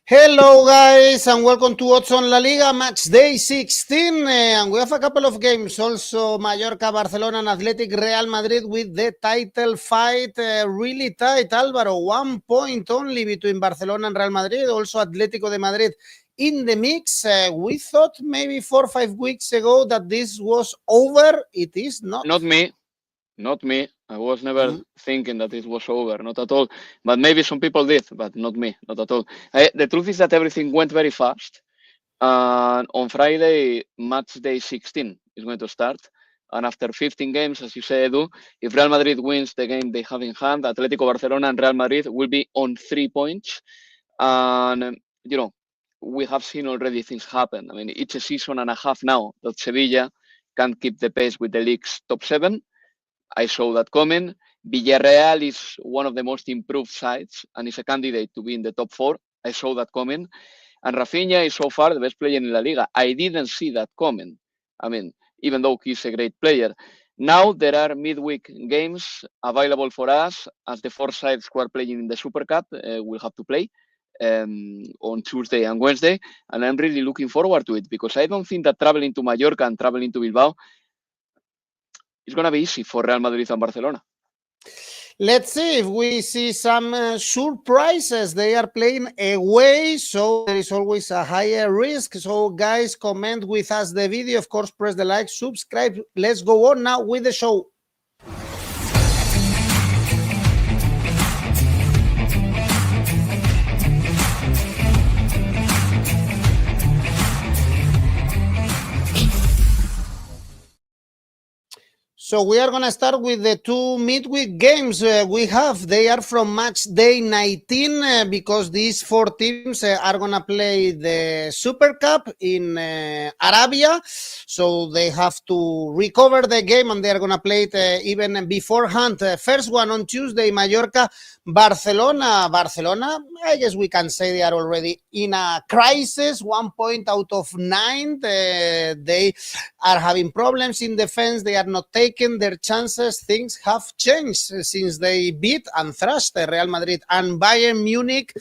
Hello guys and welcome to Odds on La Liga Matchday 16 and we have a couple of games also, Mallorca, Barcelona and Athletic Real Madrid with the title fight really tight, Alvaro, 1 point only between Barcelona and Real Madrid, also Atletico de Madrid in the mix. We thought maybe 4 or 5 weeks ago that this was over. It is not. Not me. I was never thinking that it was over, not at all. But maybe some people did, but not me, not at all. The truth is that everything went very fast. And on Friday, match day 16 is going to start. And after 15 games, as you say, Edu, if Real Madrid wins the game they have in hand, Atletico Barcelona and Real Madrid will be on 3 points. And, we have seen already things happen. I mean, it's a season and a half now that Sevilla can't keep the pace with the league's top 7. I saw that coming. Villarreal is one of the most improved sides and is a candidate to be in the top 4. I saw that coming. And Rafinha is so far the best player in La Liga. I didn't see that coming. I mean, even though he's a great player. Now there are midweek games available for us as the 4 sides who are playing in the Super Cup will have to play on Tuesday and Wednesday. And I'm really looking forward to it because I don't think that traveling to Mallorca and traveling to Bilbao it's going to be easy for Real Madrid and Barcelona. Let's see if we see some surprises. They are playing away, so there is always a higher risk. So guys, comment with us the video. Of course, press the like, subscribe. Let's go on now with the show. So we are going to start with the 2 midweek games we have. They are from match day 19 because these 4 teams are going to play the Super Cup in Arabia. So they have to recover the game and they are going to play it even beforehand. First one on Tuesday, Mallorca, Barcelona. Barcelona, I guess we can say they are already in a crisis. 1 point out of 9. They are having problems in defense. They are not taking their chances. Things have changed since they beat and thrashed Real Madrid and Bayern Munich.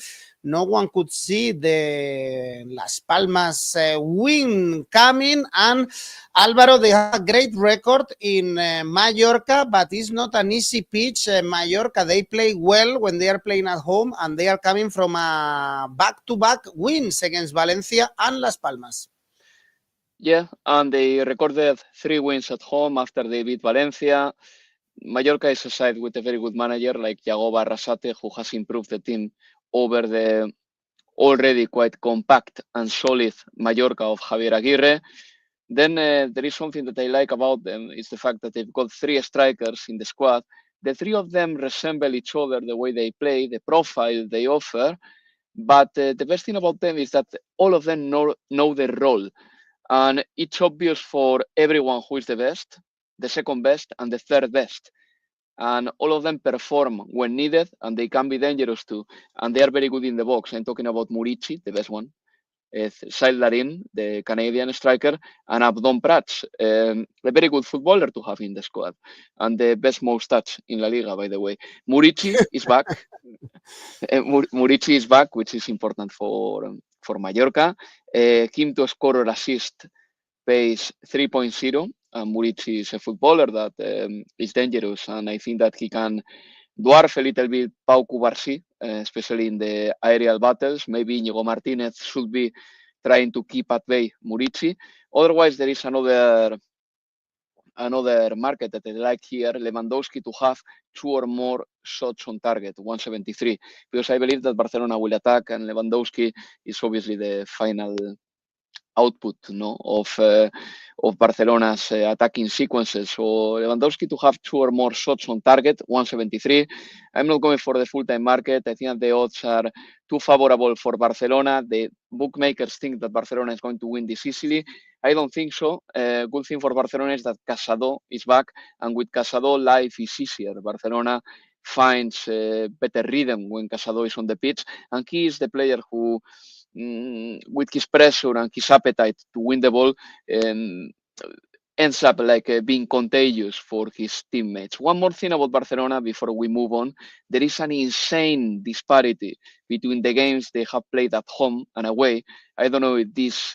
No one could see the Las Palmas win coming. And Alvaro, they have a great record in Mallorca, but it's not an easy pitch. Mallorca, they play well when they are playing at home, and they are coming from a back-to-back wins against Valencia and Las Palmas. Yeah, and they recorded 3 wins at home after they beat Valencia. Mallorca is a side with a very good manager like 𝐬𝐭𝐵'𝗲𝗏, who has improved the team over the already quite compact and solid Mallorca of Javier Aguirre. Then there is something that I like about them is the fact that they've got 3 strikers in the squad. The 3 of them resemble each other, the way they play, the profile they offer. But the best thing about them is that all of them know their role. And it's obvious for everyone who is the best, the second best, and the third best. And all of them perform when needed, and they can be dangerous too. And they are very good in the box. I'm talking about 𝗲𝗏𝗏𝗀, the best one, 𝐜𝐭𝐚𝐲, the Canadian striker, and 𝗵𝗲𝗏𝗀, a very good footballer to have in the squad. And the best moustache in La Liga, by the way. 𝗲𝗏𝗏𝗀 is back. 𝗲𝗏𝗏𝗏𝗀 is back, which is important for Mallorca. 𝐾𝐞𝐿 score or assist pays 3.0. 𝗲𝗏𝗏𝗀 is a footballer that is dangerous, and I think that he can dwarf a little bit 𝗵𝗶𝗏𝗀, especially in the aerial battles. Maybe Íñigo Martínez should be trying to keep at bay 𝗲𝗏𝗏𝗀. Otherwise, there is another market that I like here, Lewandowski to have 2 or more shots on target, 173, because I believe that Barcelona will attack and Lewandowski is obviously the final output of Barcelona's attacking sequences. So Lewandowski to have 2 or more shots on target, 173. I'm not going for the full-time market. I think that the odds are too favorable for Barcelona. The bookmakers think that Barcelona is going to win this easily. I don't think so. Good thing for Barcelona is that 𝗏𝐽𝗏 is back, and with 𝗏𝐽𝗏, life is easier. Barcelona finds better rhythm when 𝗏𝐽𝗏 is on the pitch, and he is the player who, with his pressure and his appetite to win the ball, ends up like being contagious for his teammates. One more thing about Barcelona before we move on. There is an insane disparity between the games they have played at home and away. I don't know if this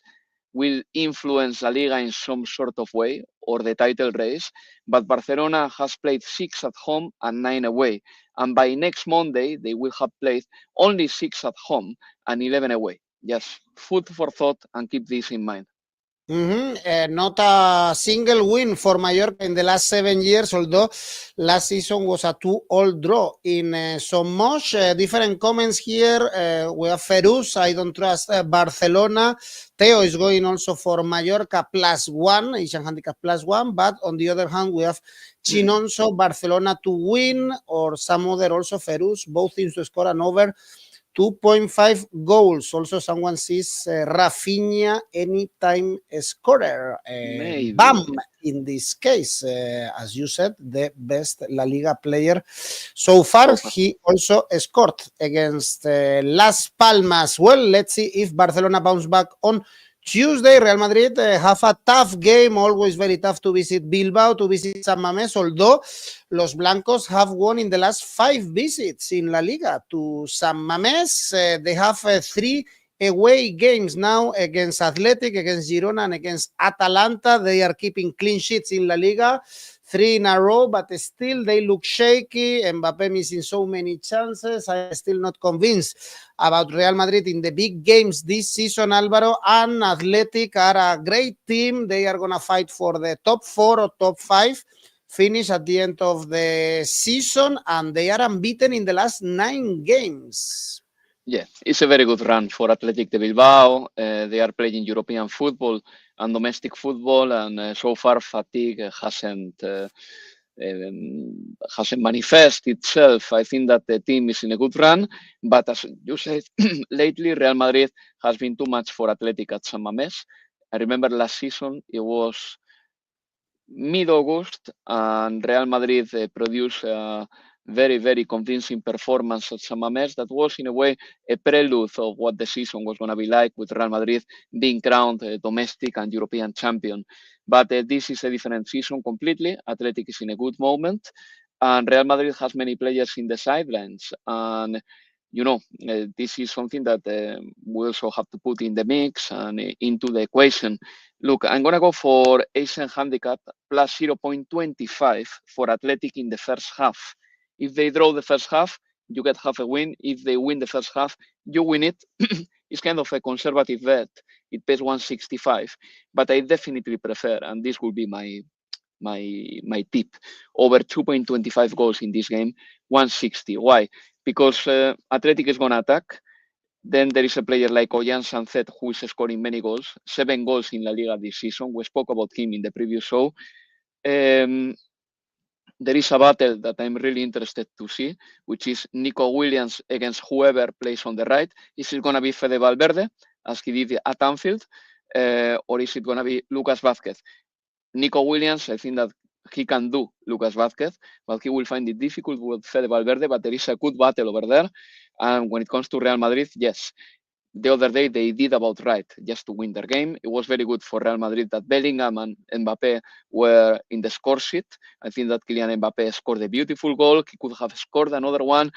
will influence La Liga in some sort of way or the title race, but Barcelona has played 6 at home and 9 away. And by next Monday, they will have played only 6 at home and 11 away. Just food for thought and keep this in mind. Not a single win for Mallorca in the last 7 years, although last season was a 2-2 draw in Somos. Different comments here. We have Ferus, I don't trust Barcelona. Theo is going also for Mallorca +1, Asian handicap +1, but on the other hand, we have Chinonso, Barcelona to win, or some other also Ferus, both teams to score an over 2.5 goals. Also, someone sees Rafinha anytime scorer. Bam, in this case, as you said, the best La Liga player so far. He also scored against Las Palmas. Well, let's see if Barcelona bounce back on Tuesday. Real Madrid have a tough game, always very tough to visit Bilbao, to visit San Mamés, although Los Blancos have won in the last 5 visits in La Liga to San Mamés. They have 3 away games now against Athletic, against Girona, and against Atalanta. They are keeping clean sheets in La Liga, 3 in a row, but still they look shaky. Mbappé missing so many chances. I'm still not convinced about Real Madrid in the big games this season, Alvaro. And Athletic are a great team. They are going to fight for the top 4 or top 5 finish at the end of the season, and they are unbeaten in the last 9 games. Yeah, it's a very good run for Athletic de Bilbao. They are playing European football and domestic football, and so far fatigue hasn't manifested itself. I think that the team is in a good run, but as you said, lately Real Madrid has been too much for Athletic at San Mamés. I remember last season it was mid-August, and Real Madrid produced a very, very convincing performance at San Mamés that was, in a way, a prelude of what the season was going to be like, with Real Madrid being crowned domestic and European champion. But this is a different season completely. Athletic is in a good moment, and Real Madrid has many players in the sidelines. And you know, this is something that we also have to put in the mix and into the equation. Look, I'm going to go for Asian handicap plus 0.25 for Athletic in the first half. If they draw the first half, you get half a win. If they win the first half, you win it. It's kind of a conservative bet. It pays 165, but I definitely prefer, and this will be my tip, over 2.25 goals in this game, 160. Why? Because Athletic is going to attack. Then there is a player like 𝐿𝐭𝐴𝐧𝐧𝐶𝐿 who is scoring many goals, 7 goals in La Liga this season. We spoke about him in the previous show. There is a battle that I'm really interested to see, which is Nico Williams against whoever plays on the right. Is it going to be Fede Valverde, as he did at Anfield, or is it going to be Lucas Vázquez? Nico Williams, I think that he can do Lucas Vázquez, but he will find it difficult with Fede Valverde, but there is a good battle over there. And when it comes to Real Madrid, yes, the other day they did about right just to win their game. It was very good for Real Madrid that Bellingham and Mbappé were in the score sheet. I think that Kylian Mbappé scored a beautiful goal. He could have scored another one.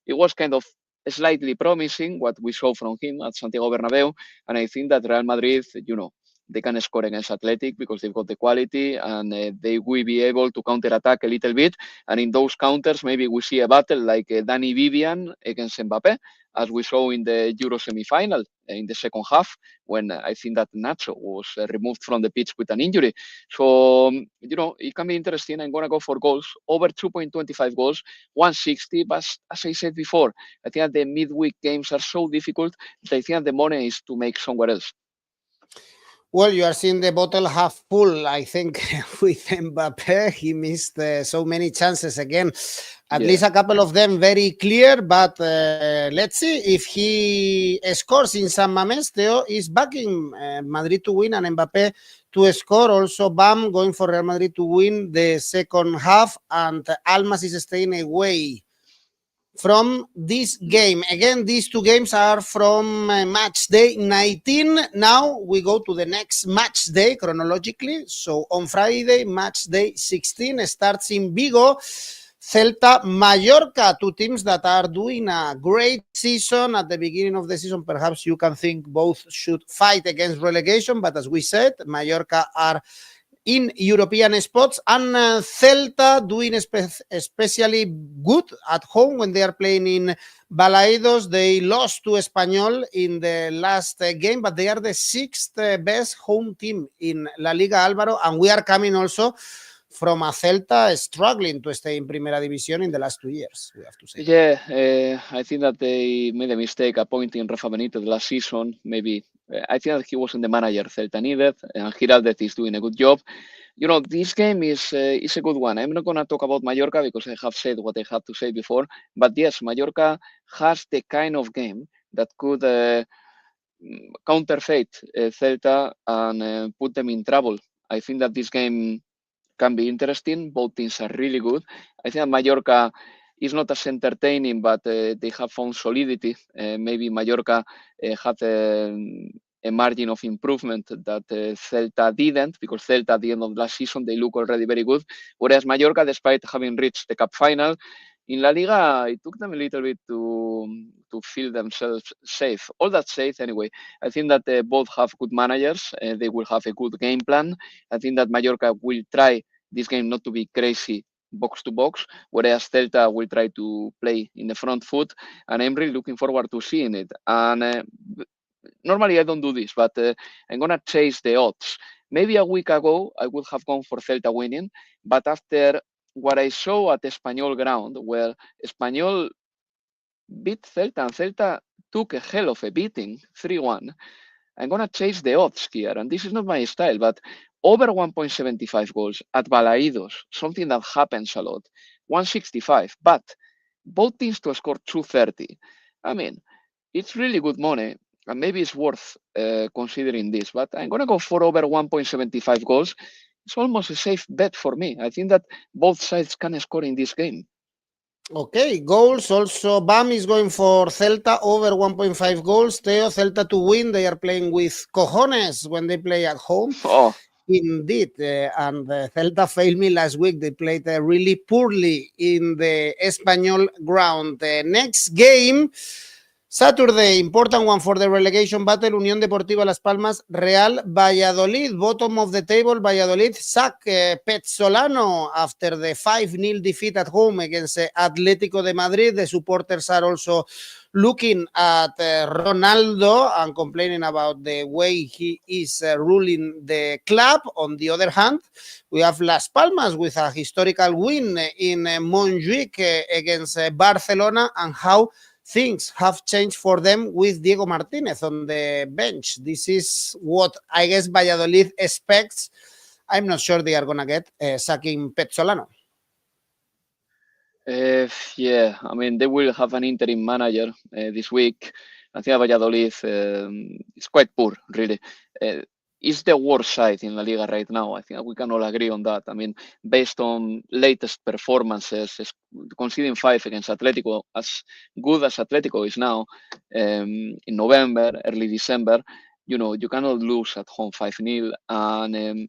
It was kind of slightly promising what we saw from him at Santiago Bernabeu. And I think that Real Madrid, you know, they can score against Athletic because they've got the quality, and they will be able to counter-attack a little bit. And in those counters, maybe we see a battle like Dani Vivian against Mbappé, as we saw in the Euro semi-final in the second half, when I think that Nacho was removed from the pitch with an injury. So, you know, it can be interesting. I'm going to go for goals, over 2.25 goals, 160. But as I said before, I think that the midweek games are so difficult that I think the money is to make somewhere else. Well, you are seeing the bottle half full, I think, with Mbappé. He missed so many chances again. At least a couple of them very clear, but let's see if he scores in San Mamés. Theo is backing Madrid to win and Mbappé to score. Also, Bam going for Real Madrid to win the second half, and Almas is staying away from this game. Again, these two games are from match day 19. Now we go to the next match day chronologically. So on Friday, match day 16 starts in Vigo. Celta, Mallorca, two teams that are doing a great season. At the beginning of the season, perhaps you can think both should fight against relegation, but as we said, Mallorca are in European spots, and Celta doing especially good at home when they are playing in Balaidos. They lost to Espanyol in the last game, but they are the sixth best home team in La Liga, Alvaro, and we are coming also from a Celta struggling to stay in Primera División in the last 2 years, we have to say. Yeah, I think that they made a mistake appointing Rafa Benitez last season. Maybe I think that he wasn't the manager Celta needed, and Giraldez is doing a good job. You know, this game is a good one. I'm not going to talk about Mallorca because I have said what I had to say before. But yes, Mallorca has the kind of game that could counterfeit Celta and put them in trouble. I think that this game can be interesting. Both teams are really good. I think that Mallorca is not as entertaining, but they have found solidity. Maybe Mallorca had a margin of improvement that Celta didn't, because Celta at the end of last season, they look already very good. Whereas Mallorca, despite having reached the cup final, in La Liga, it took them a little bit to feel themselves safe. All that said, anyway, I think that both have good managers. They will have a good game plan. I think that Mallorca will try this game not to be crazy box to box, whereas Celta will try to play in the front foot, and I'm really looking forward to seeing it. And normally I don't do this, but I'm gonna chase the odds. Maybe a week ago I would have gone for Celta winning, but after what I saw at Espanyol ground, where Espanyol beat Celta and Celta took a hell of a beating, 3-1, I'm going to chase the odds here. And this is not my style, but over 1.75 goals at Balaidos, something that happens a lot, 165. But both teams to score 230. I mean, it's really good money. And maybe it's worth considering this, but I'm going to go for over 1.75 goals. It's almost a safe bet for me. I think that both sides can score in this game. Okay, goals also. BAM is going for Celta over 1.5 goals. Theo, Celta to win. They are playing with cojones when they play at home. Oh, indeed. And Celta failed me last week. They played really poorly in the Espanyol ground. Next game, Saturday, important one for the relegation battle, Unión Deportiva Las Palmas, Real Valladolid, bottom of the table, Valladolid sack Petzolano after the 5-0 defeat at home against Atletico de Madrid. The supporters are also looking at Ronaldo and complaining about the way he is ruling the club. On the other hand, we have Las Palmas with a historical win in Montjuic against Barcelona, and how things have changed for them with Diego Martinez on the bench. This is what I guess Valladolid expects. I'm not sure they are going to get sacking Petzolano. Yeah, I mean, they will have an interim manager this week. I think Valladolid is quite poor, really. It's the worst side in La Liga right now. I think we can all agree on that. I mean, based on latest performances, conceding 5 against Atletico, as good as Atletico is now, in November, early December, you know, you cannot lose at home 5-0. And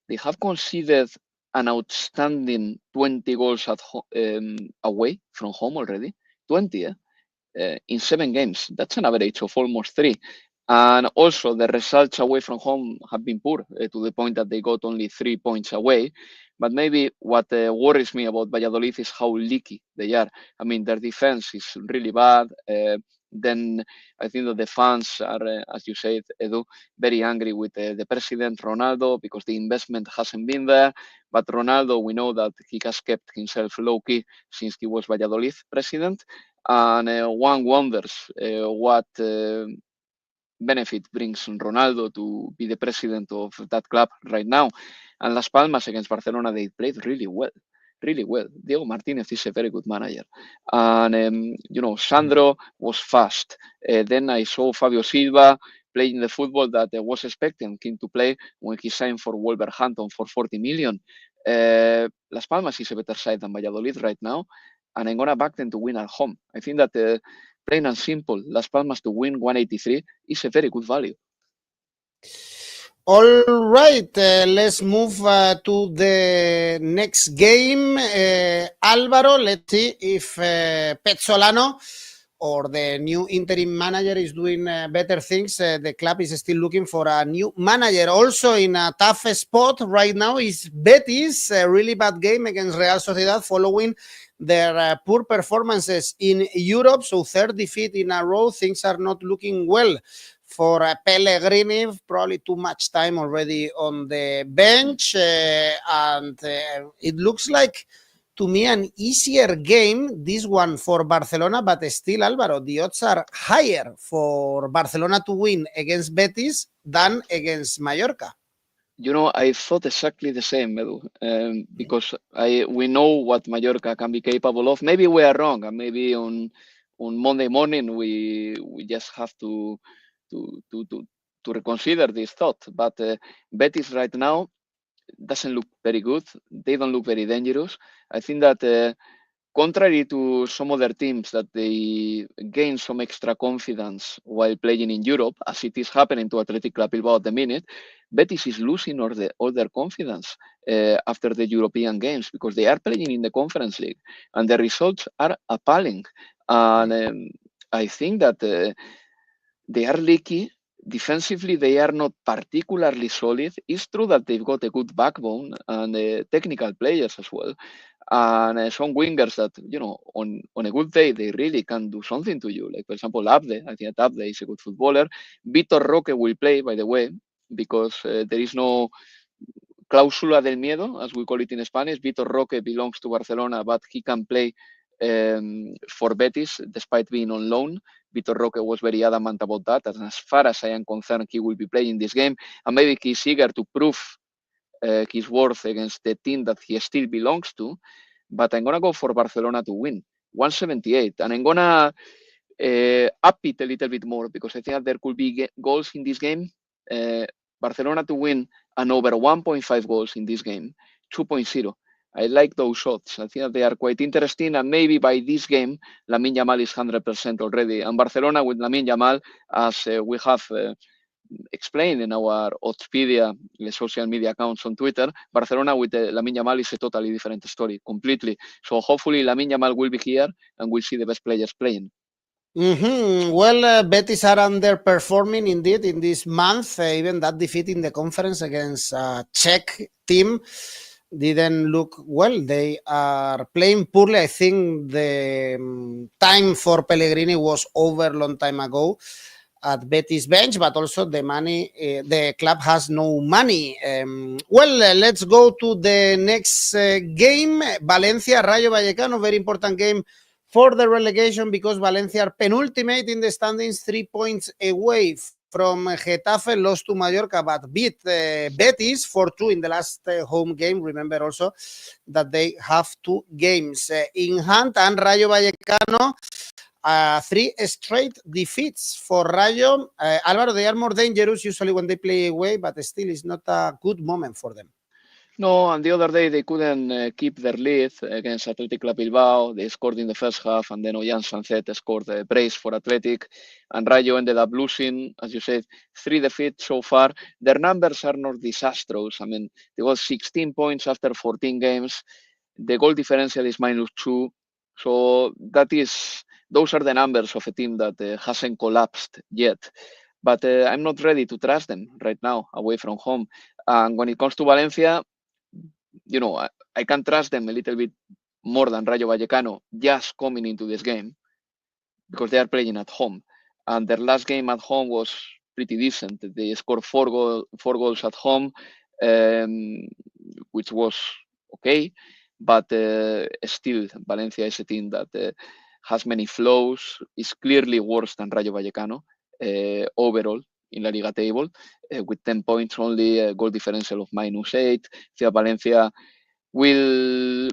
they have conceded an outstanding 20 goals at away from home already. 20, in 7 games. That's an average of almost 3. And also the results away from home have been poor to the point that they got only 3 points away. But maybe what worries me about Valladolid is how leaky they are. I mean, their defense is really bad. Then I think that the fans are, as you said, Edu, very angry with the president, Ronaldo, because the investment hasn't been there. But Ronaldo, we know that he has kept himself low-key since he was Valladolid president. And one wonders what benefit brings Ronaldo to be the president of that club right now. And Las Palmas against Barcelona, they played really well. Really well. Diego Martinez is a very good manager. And, you know, Sandro was fast. Then I saw Fabio Silva playing the football that I was expecting him to play when he signed for Wolverhampton for 40 million. Las Palmas is a better side than Valladolid right now. and I'm going to back them to win at home. I think that plain and simple, Las Palmas to win 183 is a very good value. All right, let's move to the next game. Alvaro, let's see if Pezzolano or the new interim manager is doing better things. The club is still looking for a new manager. Also in a tough spot right now is Betis, a really bad game against Real Sociedad following their poor performances in Europe. So third defeat in a row, things are not looking well for Pellegrini, probably too much time already on the bench. And it looks like, to me, an easier game, this one for Barcelona, but still, Alvaro, the odds are higher for Barcelona to win against Betis than against Mallorca. You know, I thought exactly the same, Edu, because we know what Mallorca can be capable of. Maybe we are wrong, and maybe on Monday morning we just have to reconsider this thought. But Betis right now doesn't look very good. They don't look very dangerous. I think that contrary to some other teams that they gain some extra confidence while playing in Europe, as it is happening to Athletic Bilbao at the minute, Betis is losing all their confidence after the European games because they are playing in the Conference League and the results are appalling. And I think that they are leaky. Defensively, they are not particularly solid. It's true that they've got a good backbone and technical players as well. And some wingers that, you know, on a good day, they really can do something to you. Like, for example, 𝗵𝗲𝗻. I think that 𝗵𝗲𝗻 is a good footballer. Vitor Roque will play, by the way, because there is no cláusula del miedo, as we call it in Spanish. Vitor Roque belongs to Barcelona, but he can play for Betis despite being on loan. Vitor Roque was very adamant about that, and as far as I am concerned, he will be playing this game, and maybe he's eager to prove his worth against the team that he still belongs to. But I'm going to go for Barcelona to win, 178, and I'm going to up it a little bit more because I think that there could be goals in this game. Barcelona to win and over 1.5 goals in this game, 2.0. I like those odds. I think that they are quite interesting, and maybe by this game, Lamine Yamal is 100% already. And Barcelona with Lamine Yamal, as we have explained in our Oddspedia social media accounts on Twitter, Barcelona with Lamine Yamal is a totally different story, completely. So hopefully Lamine Yamal will be here and we'll see the best players playing. Well, Betis are underperforming indeed in this month. Even that defeat in the conference against Czech team didn't look well. They are playing poorly. I think the time for Pellegrini was over a long time ago at Betis bench, but also the money, the club has no money. Let's go to the next game. Valencia, Rayo Vallecano, very important game for the relegation because Valencia are penultimate in the standings, 3 points away from Getafe, lost to Mallorca, but beat Betis 4-2 in the last home game. Remember also that they have 2 games in hand, and Rayo Vallecano, 3 straight defeats for Rayo. Alvaro, they are more dangerous usually when they play away, but still it's not a good moment for them. No, and the other day they couldn't keep their lead against Athletic Bilbao. They scored in the first half, and then Ollán Sancet scored a brace for Athletic, and Rayo ended up losing, as you said, 3 defeats so far. Their numbers are not disastrous. I mean, they got 16 points after 14 games. The goal differential is -2. So those are the numbers of a team that hasn't collapsed yet. But I'm not ready to trust them right now away from home. And when it comes to Valencia, you know, I can trust them a little bit more than Rayo Vallecano just coming into this game because they are playing at home. And their last game at home was pretty decent. They scored 4 goals at home, which was okay. But still, Valencia is a team that has many flaws, is clearly worse than Rayo Vallecano overall in La Liga table, with 10 points only, a goal differential of -8. Valencia will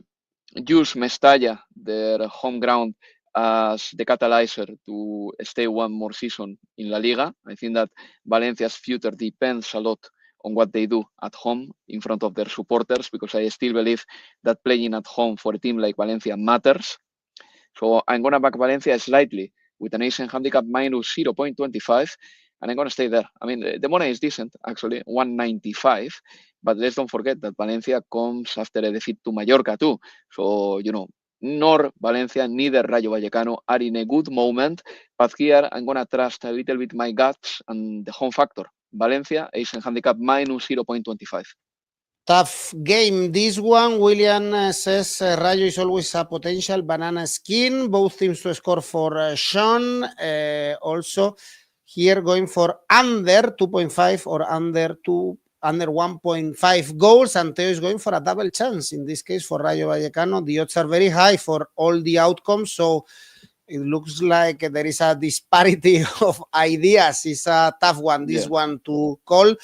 use Mestalla, their home ground, as the catalyzer to stay one more season in La Liga. I think that Valencia's future depends a lot on what they do at home in front of their supporters, because I still believe that playing at home for a team like Valencia matters. So I'm going to back Valencia slightly with an Asian handicap minus 0.25, and I'm going to stay there. I mean, the money is decent, actually, 195, but let's don't forget that Valencia comes after a defeat to Mallorca too. So, nor Valencia, neither Rayo Vallecano are in a good moment, but here I'm going to trust a little bit my guts and the home factor. Valencia, Asian handicap minus 0.25. Tough game. This one, William says Rayo is always a potential banana skin. Both teams to score for Sean. Also, here going for under 2.5 or under 1.5 goals, and Teo is going for a double chance. In this case, for Rayo Vallecano, the odds are very high for all the outcomes, so it looks like there is a disparity of ideas. It's a tough one, this one to call.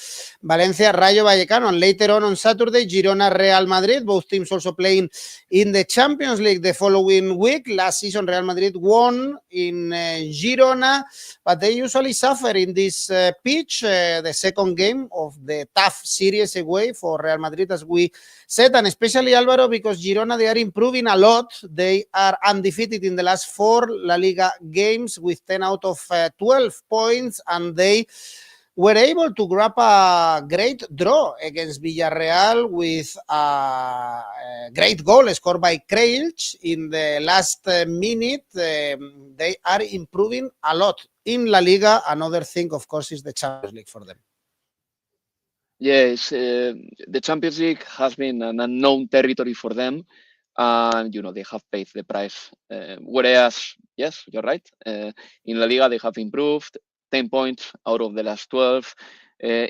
Valencia, Rayo Vallecano, and later on Saturday, Girona, Real Madrid. Both teams also playing in the Champions League the following week. Last season, Real Madrid won in Girona, but they usually suffer in this pitch. The second game of the tough series away for Real Madrid, as we said, and especially Alvaro, because Girona, they are improving a lot. They are undefeated in the last 4 La Liga games with 10 out of 12 points, and they were able to grab a great draw against Villarreal with a great goal scored by 𝐿𝐴 in the last minute. They are improving a lot in La Liga. Another thing, of course, is the Champions League for them. Yes, the Champions League has been an unknown territory for them, and they have paid the price. Whereas, yes, you're right. In La Liga, they have improved 10 points out of the last 12.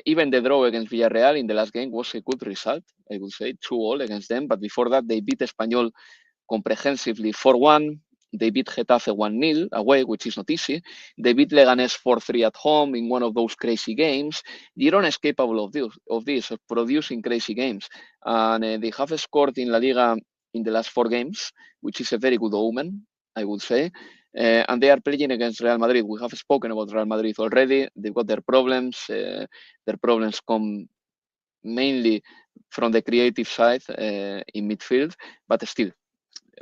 Even the draw against Villarreal in the last game was a good result, I would say, 2-2 against them. But before that, they beat Espanyol comprehensively 4-1. They beat Getafe 1-0 away, which is not easy. They beat Leganes 4-3 at home in one of those crazy games. Girona is capable of producing crazy games. And they have scored in La Liga in the last 4 games, which is a very good omen, I would say. And they are playing against Real Madrid. We have spoken about Real Madrid already. They've got their problems. Their problems come mainly from the creative side in midfield, but still,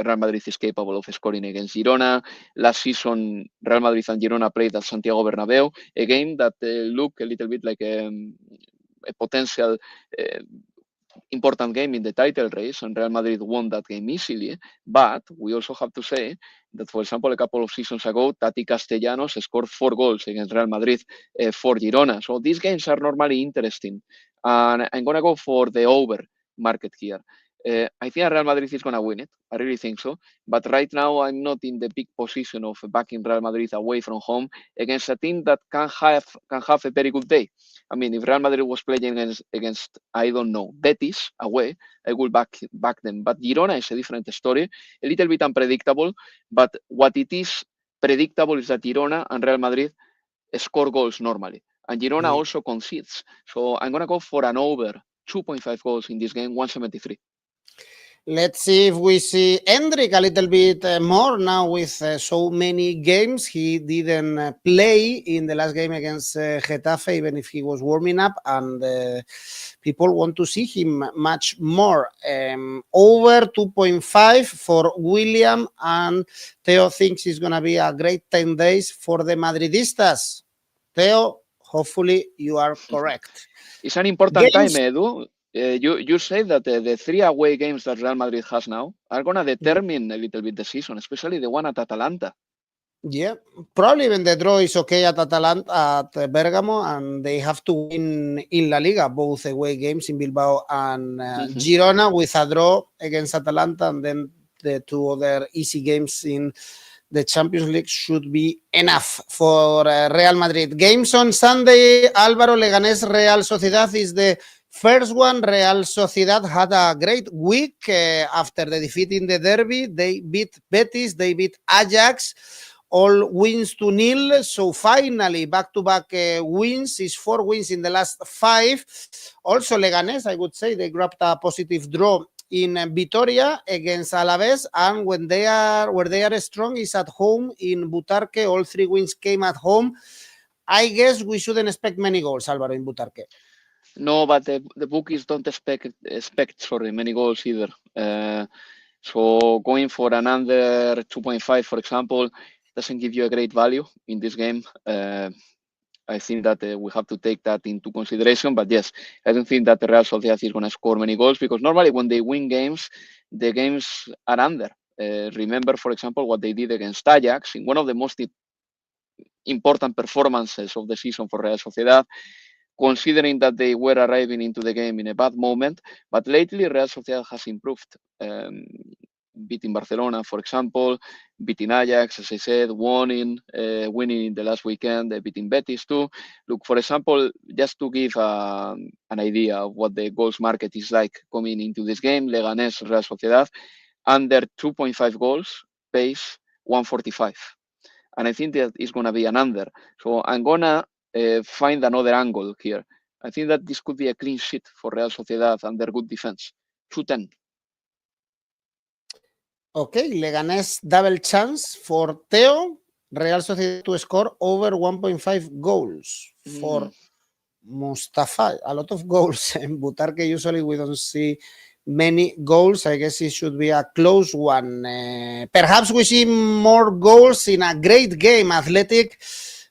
Real Madrid is capable of scoring against Girona. Last season, Real Madrid and Girona played at Santiago Bernabéu, a game that looked a little bit like a potential important game in the title race, and Real Madrid won that game easily. But we also have to say that, for example, a couple of seasons ago, Tati Castellanos scored 4 goals against Real Madrid for Girona. So these games are normally interesting. And I'm going to go for the over market here. I think Real Madrid is going to win it. I really think so. But right now, I'm not in the big position of backing Real Madrid away from home against a team that can have a very good day. I mean, if Real Madrid was playing against I don't know, Betis away, I would back them. But Girona is a different story, a little bit unpredictable. But what it is predictable is that Girona and Real Madrid score goals normally. And Girona also concedes. So I'm going to go for an over 2.5 goals in this game, 173. Let's see if we see Hendrik a little bit more now with so many games. He didn't play in the last game against Getafe, even if he was warming up, and people want to see him much more. Over 2.5 for William, and Theo thinks it's going to be a great 10 days for the Madridistas. Theo, hopefully you are correct. It's an important time, Edu. You say that the 3 away games that Real Madrid has now are going to determine a little bit the season, especially the one at Atalanta. Yeah, probably even the draw is okay at Atalanta, at Bergamo, and they have to win in La Liga, both away games in Bilbao and Girona, with a draw against Atalanta, and then the 2 other easy games in the Champions League should be enough for Real Madrid. Games on Sunday, Alvaro, Leganes, Real Sociedad is the first one. Real Sociedad had a great week after the defeat in the derby. They beat Betis, they beat Ajax, all wins 2-0. So finally, back-to-back wins is 4 wins in the last 5. Also, Leganes, I would say, they grabbed a positive draw in Vitoria against Alaves, and where they are strong is at home in Butarque. All 3 wins came at home. I guess we shouldn't expect many goals, Alvaro, in Butarque. No, but the bookies don't expect many goals either. So going for an under 2.5, for example, doesn't give you a great value in this game. I think that we have to take that into consideration. But yes, I don't think that the Real Sociedad is going to score many goals, because normally when they win games, the games are under. Remember, for example, what they did against Ajax in one of the most important performances of the season for Real Sociedad, considering that they were arriving into the game in a bad moment. But lately, Real Sociedad has improved. Beating Barcelona, for example, beating Ajax, as I said, winning in the last weekend, beating Betis too. Look, for example, just to give an idea of what the goals market is like coming into this game, Leganes, Real Sociedad, under 2.5 goals, pays 145. And I think that is going to be an under. So I'm going to find another angle here. I think that this could be a clean sheet for Real Sociedad under good defense. 210. Okay, Leganes double chance for 𝐿𝐭𝐵. Real Sociedad to score over 1.5 goals for Mustafa. A lot of goals in Butarque. Usually we don't see many goals. I guess it should be a close one. Perhaps we see more goals in a great game. Athletic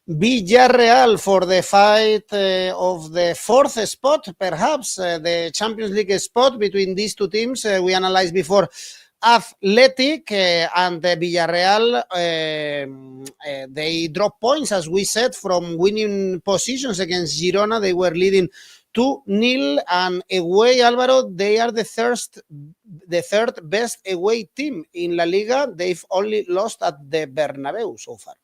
Villarreal for the fight of the fourth spot, perhaps the Champions League spot between these two teams. We analyzed before Athletic and Villarreal, they drop points, as we said, from winning positions against Girona. They were leading 2-0, and away, Alvaro, they are the third best away team in La Liga. They've only lost at the Bernabeu so far.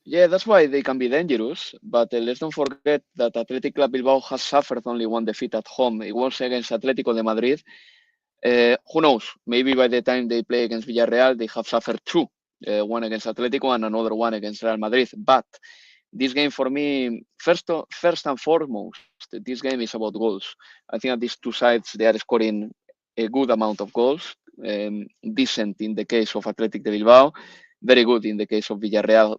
Yeah, that's why they can be dangerous. But let's don't forget that Athletic Club Bilbao has suffered only one defeat at home. It was against Atletico de Madrid. Who knows? Maybe by the time they play against Villarreal, they have suffered two. One against Atletico and another one against Real Madrid. But this game for me, first and foremost, this game is about goals. I think that these two sides, they are scoring a good amount of goals. Decent in the case of Athletic de Bilbao. Very good in the case of Villarreal.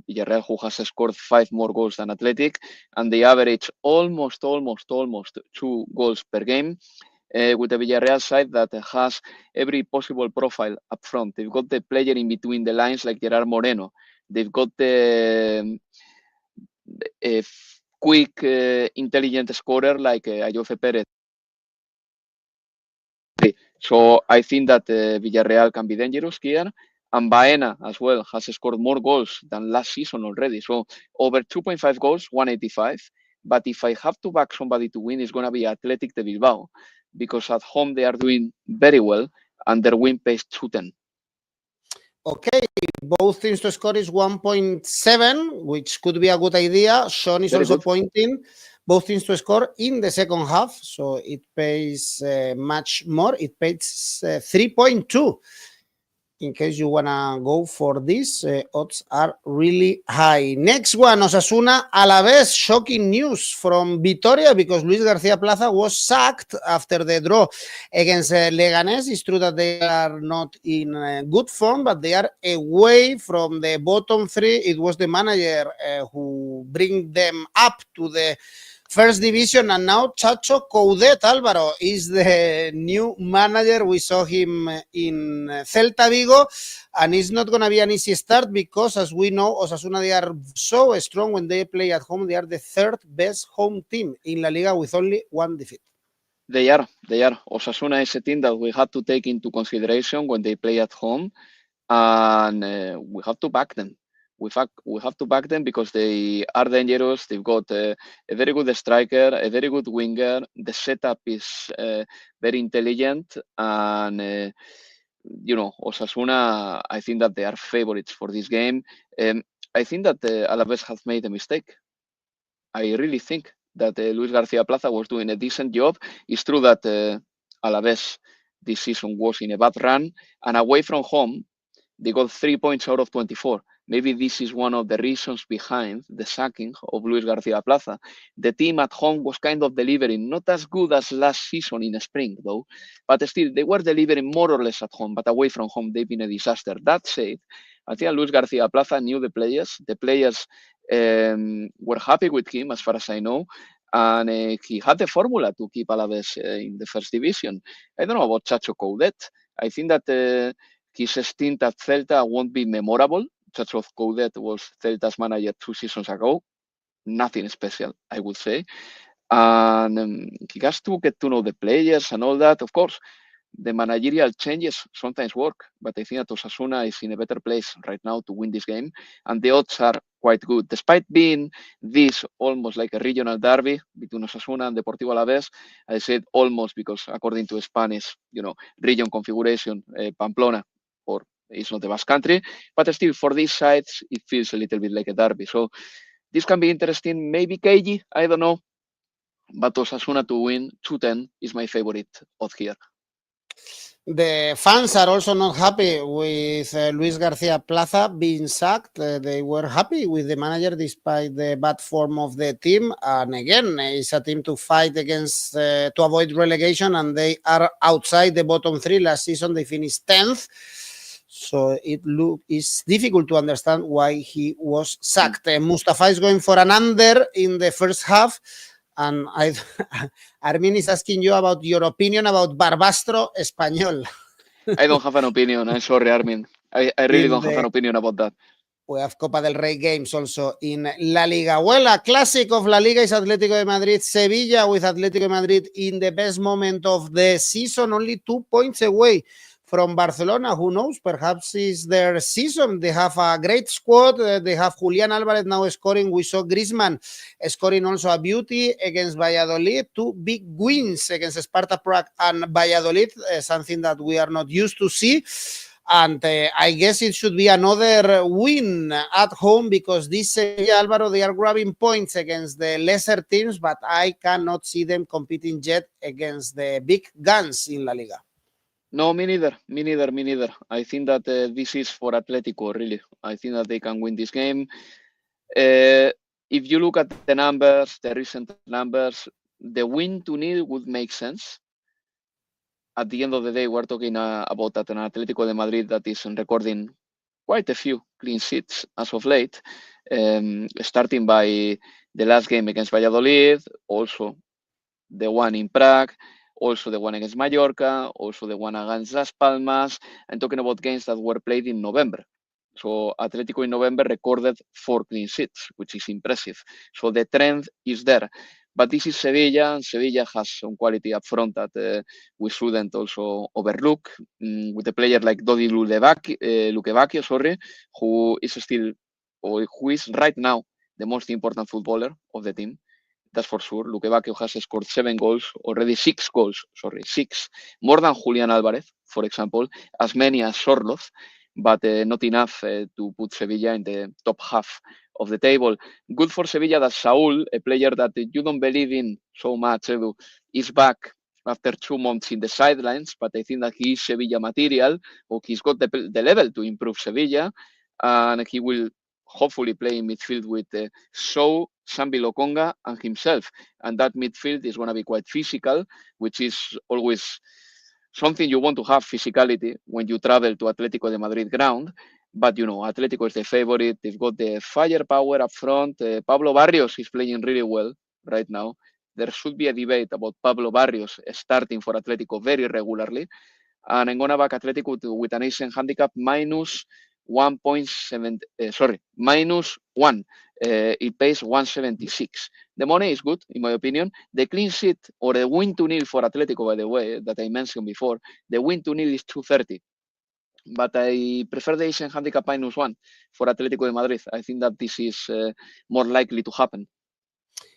Villarreal, who has scored 5 more goals than Athletic, and they average almost 2 goals per game. With the Villarreal side that has every possible profile up front. They've got the player in between the lines like Gerard Moreno. They've got the quick, intelligent scorer like Ayoze Perez. So I think that Villarreal can be dangerous here. And Baena as well has scored more goals than last season already. So over 2.5 goals, 185. But if I have to back somebody to win, it's going to be Athletic de Bilbao, because at home they are doing very well and their win pays 210. Okay, both teams to score is 1.7, which could be a good idea. Sean is also pointing both teams to score in the second half, so it pays much more. It pays 3.2. In case you want to go for this, odds are really high. Next one, Osasuna Alaves. Shocking news from Vitoria, because Luis García Plaza was sacked after the draw against Leganes. It's true that they are not in good form, but they are away from the bottom three. It was the manager who bring them up to the first division, and now 𝐋𝐞𝐭'𝐬, Alvaro, is the new manager. We saw him in Celta Vigo, and it's not going to be an easy start because, as we know, Osasuna, they are so strong when they play at home. They are the third best home team in La Liga with only 1 defeat. They are. Osasuna is a team that we have to take into consideration when they play at home, and we have to back them. We have to back them because they are dangerous. They've got a very good striker, a very good winger. The setup is very intelligent, and Osasuna, I think that they are favorites for this game. I think that Alaves have made a mistake. I really think that Luis García Plaza was doing a decent job. It's true that Alaves this season was in a bad run, and away from home, they got 3 points out of 24. Maybe this is one of the reasons behind the sacking of Luis García Plaza. The team at home was kind of delivering, not as good as last season in spring, though, but still, they were delivering more or less at home, but away from home, they've been a disaster. That said, I think Luis García Plaza knew the players. The players were happy with him, as far as I know, and he had the formula to keep Alaves in the first division. I don't know about 𝐶𝐶𝐭'𝐬. I think that his stint at Celta won't be memorable. 𝐻𝐿𝐴 was Celta's manager 2 seasons ago. Nothing special, I would say. And he has to get to know the players and all that. Of course, the managerial changes sometimes work, but I think that Osasuna is in a better place right now to win this game, and the odds are quite good. Despite being this almost like a regional derby between Osasuna and Deportivo Alaves, I said almost because according to Spanish, region configuration, Pamplona, or it's not the Basque Country, but still for these sides, it feels a little bit like a derby. So this can be interesting. Maybe 𝐿𝐭𝐵, I don't know, but Osasuna to win 210 is my favorite odd here. The fans are also not happy with Luis Garcia Plaza being sacked. They were happy with the manager despite the bad form of the team. And again, it's a team to fight against to avoid relegation, and they are outside the bottom three. Last season, they finished 10th. So it's difficult to understand why he was sacked. Mustafa is going for an under in the first half. And Armin is asking you about your opinion about Barbastro Espanyol. I don't have an opinion. I'm sorry, Armin. I really don't have an opinion about that. We have Copa del Rey games also in La Liga. Well, a classic of La Liga is Atletico de Madrid Sevilla, with Atletico de Madrid in the best moment of the season, only 2 points away from Barcelona. Who knows? Perhaps it's their season. They have a great squad. They have Julián Álvarez now scoring. We saw Griezmann scoring also a beauty against Valladolid. 2 big wins against Sparta Prague and Valladolid, something that we are not used to see. And I guess it should be another win at home, because this Sevilla, Álvaro, they are grabbing points against the lesser teams, but I cannot see them competing yet against the big guns in La Liga. No, me neither. I think that this is for Atletico, really. I think that they can win this game. If you look at the numbers, the recent numbers, the win to nil would make sense. At the end of the day, we're talking about an Atletico de Madrid that is recording quite a few clean sheets as of late, starting by the last game against Valladolid, also the one in Prague, also the one against Mallorca, also the one against Las Palmas, and talking about games that were played in November. So Atletico in November recorded 4 clean sheets, which is impressive. So the trend is there. But this is Sevilla, and Sevilla has some quality up front that we shouldn't also overlook, with a player like 𝐻𝗵𝗵𝐾𝐿𝐵𝐵, who is still, or who is right now, the most important footballer of the team. That's for sure. 𝐻𝗵𝐵𝐵 has scored 6 goals, more than Julián Álvarez, for example, as many as Sorloth, but not enough to put Sevilla in the top half of the table. Good for Sevilla that Saúl, a player that you don't believe in so much, Edu, is back after 2 months in the sidelines, but I think that he is Sevilla material, or he's got the level to improve Sevilla, and he will hopefully play in midfield with 𝐿𝐴𝐧𝐧𝐞𝐿, Sambi Lokonga, and himself. And that midfield is going to be quite physical, which is always something you want to have, physicality, when you travel to Atletico de Madrid ground. But, Atletico is the favorite. They've got the firepower up front. Pablo Barrios is playing really well right now. There should be a debate about Pablo Barrios starting for Atletico very regularly. And I'm going to back Atletico with an Asian handicap -1. It pays 176. The money is good, in my opinion. The clean sheet, or the win to nil for Atletico, by the way, that I mentioned before, the win to nil is 230. But I prefer the Asian handicap -1 for Atletico de Madrid. I think that this is more likely to happen.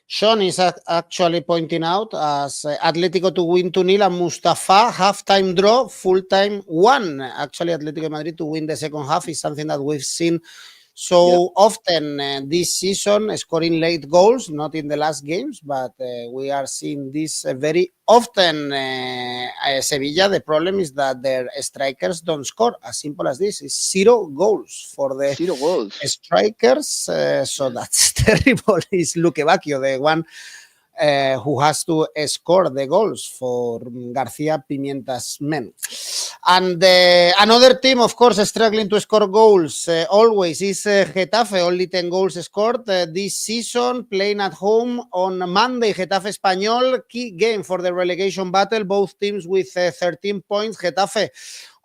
Sean is actually pointing out as Atletico to win 2-0 and Mustafa half-time draw, full-time 1. Actually, Atletico de Madrid to win the second half is something that we've seen so often this season, scoring late goals, not in the last games, but we are seeing this very often. Sevilla, the problem is that their strikers don't score. As simple as this. It's 0 goals for the strikers. So that's terrible. It's 𝐻𝗵𝐵𝐵𝐵, the one who has to score the goals for García Pimienta's men. And another team, of course, struggling to score goals always is Getafe, only 10 goals scored this season, playing at home on Monday. Getafe Espanyol, key game for the relegation battle, both teams with 13 points. Getafe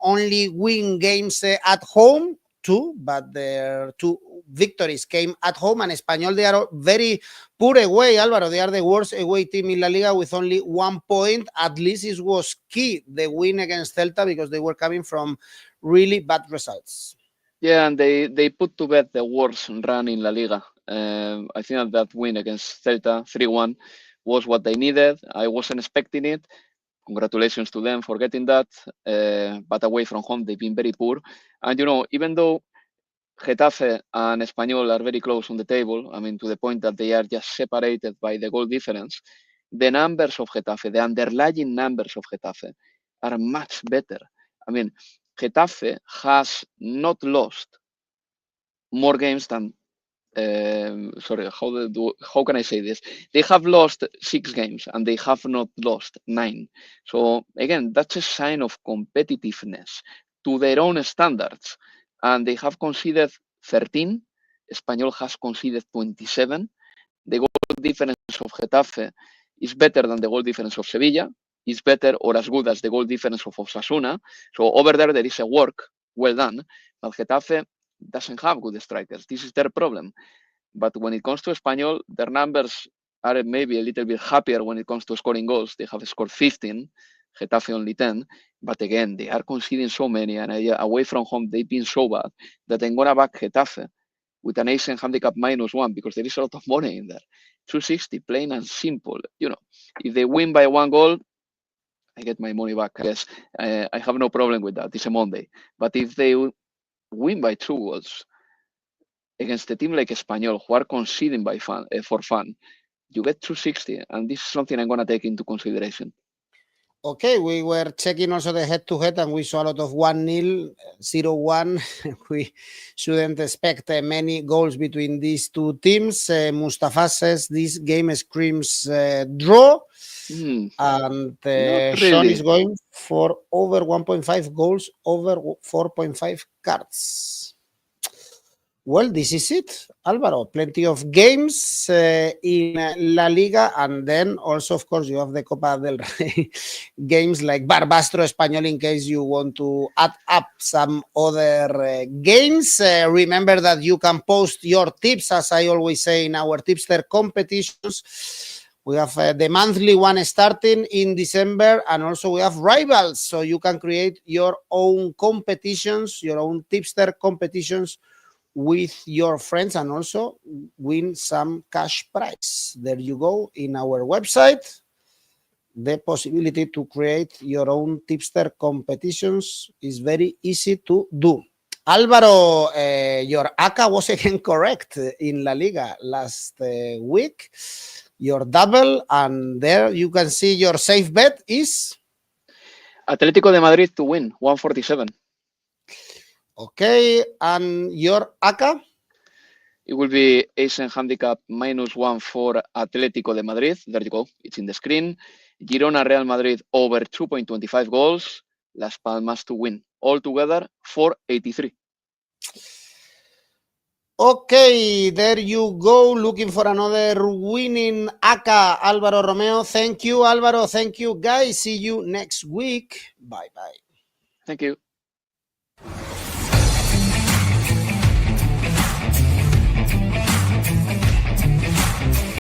only win games at home, too, but their two victories came at home, and Espanyol, they are very poor away, Alvaro. They are the worst away team in La Liga with only 1 point. At least it was key, the win against Celta, because they were coming from really bad results. Yeah, and they put to bed the worst run in La Liga. I think that win against Celta 3-1 was what they needed. I wasn't expecting it. Congratulations to them for getting that. But away from home, they've been very poor. And, even though Getafe and Espanyol are very close on the table, I mean, to the point that they are just separated by the goal difference, the numbers of Getafe, the underlying numbers of Getafe, are much better. I mean, Getafe has not lost more games than how can I say this? They have lost 6 games and they have not lost 9. So again, that's a sign of competitiveness to their own standards. And they have conceded 13. Espanyol has conceded 27. The goal difference of Getafe is better than the goal difference of Sevilla. Is better or as good as the goal difference of Osasuna. So over there is a work well done. But Getafe doesn't have good strikers. This is their problem. But when it comes to Espanyol, their numbers are maybe a little bit happier when it comes to scoring goals. They have scored 15, Getafe only 10. But again, they are conceding so many, and away from home, they've been so bad that I'm going to back Getafe with an ACCA handicap -1 because there is a lot of money in there. 260, plain and simple. If they win by 1 goal, I get my money back. Yes, I have no problem with that. It's a Monday. But if they win by 2 goals against a team like Espanyol, who are conceding for fun, you get 260, and this is something I'm going to take into consideration. Okay, we were checking also the head-to-head, and we saw a lot of 1-0, 0-1. We shouldn't expect many goals between these two teams. Mustafa says this game screams draw. And really. Sean is going for over 1.5 goals, over 4.5 cards. Well, this is it, Alvaro. Plenty of games in La Liga, and then also, of course, you have the Copa del Rey games like Barbastro Espanyol in case you want to add up some other games. Remember that you can post your tips, as I always say, in our tipster competitions. We have the monthly one starting in December, and also we have rivals, so you can create your own competitions, your own tipster competitions with your friends, and also win some cash prize. There you go, in our website, the possibility to create your own tipster competitions is very easy to do. Alvaro, your ACCA was again correct in La Liga last week. Your double, and there you can see your safe bet is Atletico de Madrid to win, 147. Okay, and your ACCA? It will be ACCA handicap -1 for Atletico de Madrid. There you go, it's in the screen. Girona Real Madrid over 2.25 goals. Las Palmas to win. Altogether, 483. Okay, there you go. Looking for another winning ACCA, Alvaro Romeo. Thank you, Alvaro. Thank you, guys. See you next week. Bye-bye. Thank you.